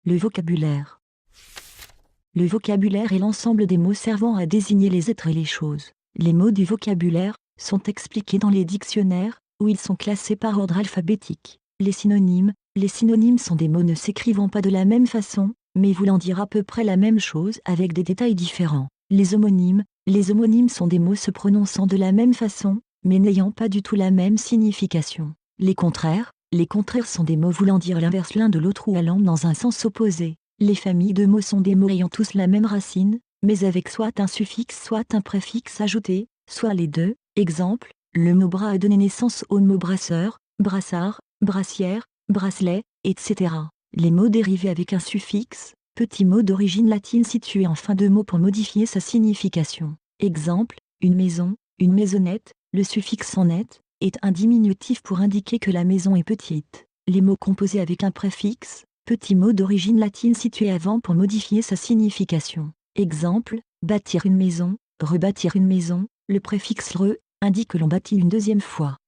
Le vocabulaire. Le vocabulaire est l'ensemble des mots servant à désigner les êtres et les choses. Les mots du vocabulaire sont expliqués dans les dictionnaires, où ils sont classés par ordre alphabétique. Les synonymes sont des mots ne s'écrivant pas de la même façon, mais voulant dire à peu près la même chose avec des détails différents. Les homonymes sont des mots se prononçant de la même façon, mais n'ayant pas du tout la même signification. Les contraires sont des mots voulant dire l'inverse l'un de l'autre ou allant dans un sens opposé. Les familles de mots sont des mots ayant tous la même racine, mais avec soit un suffixe soit un préfixe ajouté, soit les deux. Exemple, le mot bras a donné naissance au mot brasseur, brassard, brassière, bracelet, etc. Les mots dérivés avec un suffixe, petit mot d'origine latine situé en fin de mot pour modifier sa signification. Exemple, une maison, une maisonnette, le suffixe en net est un diminutif pour indiquer que la maison est petite. Les mots composés avec un préfixe, petit mot d'origine latine situé avant pour modifier sa signification. Exemple, bâtir une maison, rebâtir une maison, le préfixe re indique que l'on bâtit une deuxième fois.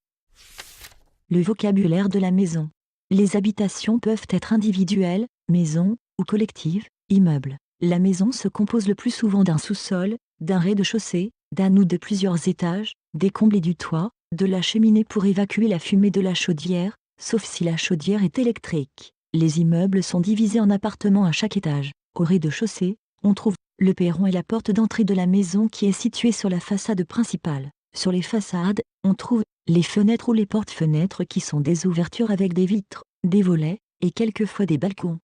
Le vocabulaire de la maison. Les habitations peuvent être individuelles, maisons, ou collectives, immeubles. La maison se compose le plus souvent d'un sous-sol, d'un rez-de-chaussée, d'un ou de plusieurs étages, des combles et du toit, de la cheminée pour évacuer la fumée de la chaudière, sauf si la chaudière est électrique. Les immeubles sont divisés en appartements à chaque étage. Au rez-de-chaussée, on trouve le perron et la porte d'entrée de la maison qui est située sur la façade principale. Sur les façades, on trouve les fenêtres ou les portes-fenêtres qui sont des ouvertures avec des vitres, des volets, et quelquefois des balcons.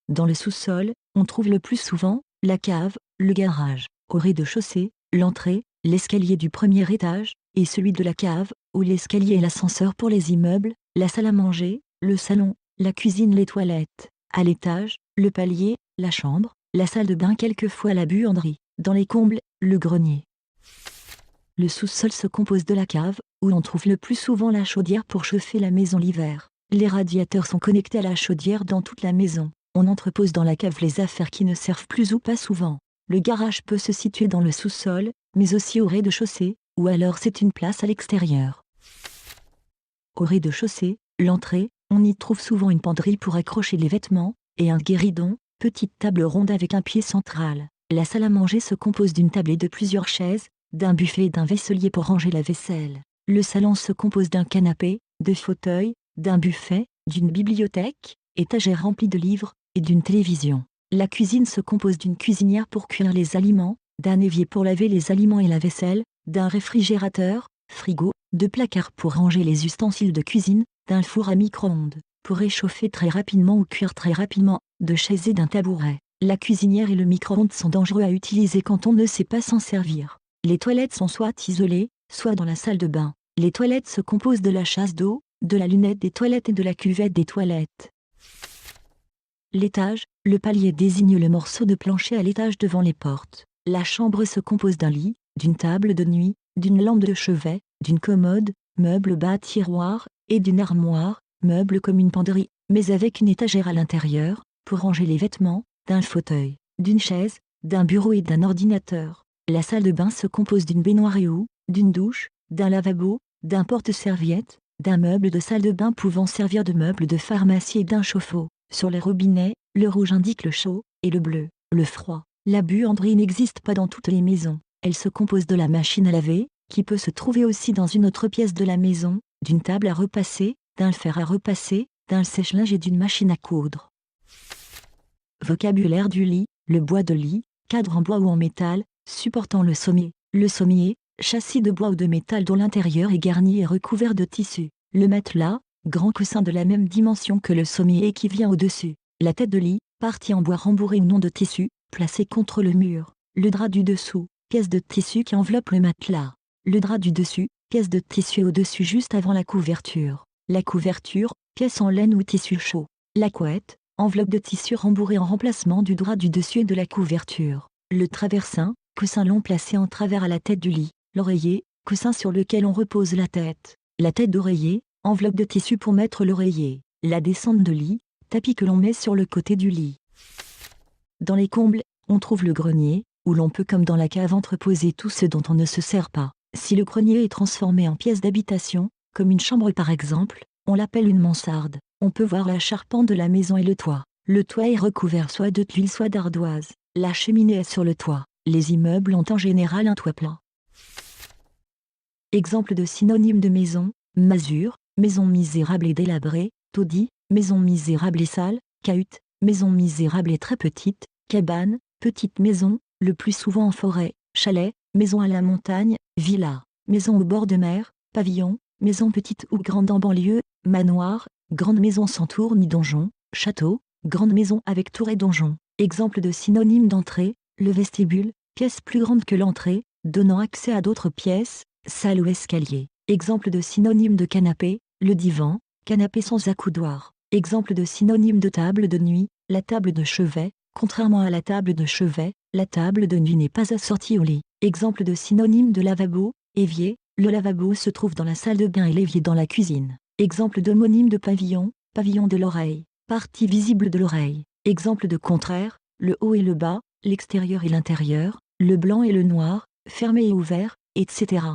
Dans le sous-sol, on trouve le plus souvent la cave, le garage. Au rez-de-chaussée, l'entrée, l'escalier du premier étage, et celui de la cave, ou l'escalier et l'ascenseur pour les immeubles, la salle à manger, le salon, la cuisine, les toilettes. À l'étage, le palier, la chambre, la salle de bain, quelquefois la buanderie. Dans les combles, le grenier. Le sous-sol se compose de la cave, où l'on trouve le plus souvent la chaudière pour chauffer la maison l'hiver. Les radiateurs sont connectés à la chaudière dans toute la maison. On entrepose dans la cave les affaires qui ne servent plus ou pas souvent. Le garage peut se situer dans le sous-sol, mais aussi au rez-de-chaussée, ou alors c'est une place à l'extérieur. Au rez-de-chaussée, l'entrée, on y trouve souvent une penderie pour accrocher les vêtements, et un guéridon, petite table ronde avec un pied central. La salle à manger se compose d'une table et de plusieurs chaises, d'un buffet et d'un vaisselier pour ranger la vaisselle. Le salon se compose d'un canapé, de fauteuils, d'un buffet, d'une bibliothèque, étagère remplie de livres, et d'une télévision. La cuisine se compose d'une cuisinière pour cuire les aliments, d'un évier pour laver les aliments et la vaisselle, d'un réfrigérateur, frigo, de placards pour ranger les ustensiles de cuisine, d'un four à micro-ondes, pour réchauffer très rapidement ou cuire très rapidement, de chaises et d'un tabouret. La cuisinière et le micro-ondes sont dangereux à utiliser quand on ne sait pas s'en servir. Les toilettes sont soit isolées, soit dans la salle de bain. Les toilettes se composent de la chasse d'eau, de la lunette des toilettes et de la cuvette des toilettes. L'étage, le palier désigne le morceau de plancher à l'étage devant les portes. La chambre se compose d'un lit, d'une table de nuit, d'une lampe de chevet, d'une commode, meuble bas tiroir, et d'une armoire, meuble comme une penderie, mais avec une étagère à l'intérieur, pour ranger les vêtements, d'un fauteuil, d'une chaise, d'un bureau et d'un ordinateur. La salle de bain se compose d'une baignoire et ou, d'une douche, d'un lavabo, d'un porte-serviette, d'un meuble de salle de bain pouvant servir de meuble de pharmacie et d'un chauffe-eau. Sur les robinets, le rouge indique le chaud, et le bleu, le froid. La buanderie n'existe pas dans toutes les maisons. Elle se compose de la machine à laver, qui peut se trouver aussi dans une autre pièce de la maison, d'une table à repasser, d'un fer à repasser, d'un sèche-linge et d'une machine à coudre. Vocabulaire du lit, le bois de lit, cadre en bois ou en métal, supportant le sommier. Le sommier, châssis de bois ou de métal dont l'intérieur est garni et recouvert de tissu. Le matelas, grand coussin de la même dimension que le sommier et qui vient au-dessus. La tête de lit, partie en bois rembourré ou non de tissu, placée contre le mur. Le drap du dessous, pièce de tissu qui enveloppe le matelas. Le drap du dessus, pièce de tissu au-dessus juste avant la couverture. La couverture, pièce en laine ou tissu chaud. La couette, enveloppe de tissu rembourré en remplacement du drap du dessus et de la couverture. Le traversin, coussin long placé en travers à la tête du lit. L'oreiller, coussin sur lequel on repose la tête. La tête d'oreiller, enveloppe de tissu pour mettre l'oreiller. La descente de lit, tapis que l'on met sur le côté du lit. Dans les combles, on trouve le grenier, où l'on peut comme dans la cave entreposer tout ce dont on ne se sert pas. Si le grenier est transformé en pièce d'habitation, comme une chambre par exemple, on l'appelle une mansarde. On peut voir la charpente de la maison et le toit. Le toit est recouvert soit de tuiles soit d'ardoise. La cheminée est sur le toit. Les immeubles ont en général un toit plat. Exemple de synonyme de maison: masure, maison misérable et délabrée; taudis, maison misérable et sale; cahute, maison misérable et très petite; cabane, petite maison, le plus souvent en forêt; chalet, maison à la montagne; villa, maison au bord de mer; pavillon, maison petite ou grande en banlieue; manoir, grande maison sans tour ni donjon; château, grande maison avec tour et donjon. Exemple de synonyme d'entrée: le vestibule, pièce plus grande que l'entrée, donnant accès à d'autres pièces; salle ou escalier. Exemple de synonyme de canapé: le divan, canapé sans accoudoir. Exemple de synonyme de table de nuit: la table de chevet. Contrairement à la table de chevet, la table de nuit n'est pas assortie au lit. Exemple de synonyme de lavabo: évier, le lavabo se trouve dans la salle de bain et l'évier dans la cuisine. Exemple d'homonyme de pavillon: pavillon de l'oreille, partie visible de l'oreille. Exemple de contraire: le haut et le bas, l'extérieur et l'intérieur, le blanc et le noir, fermé et ouvert, etc.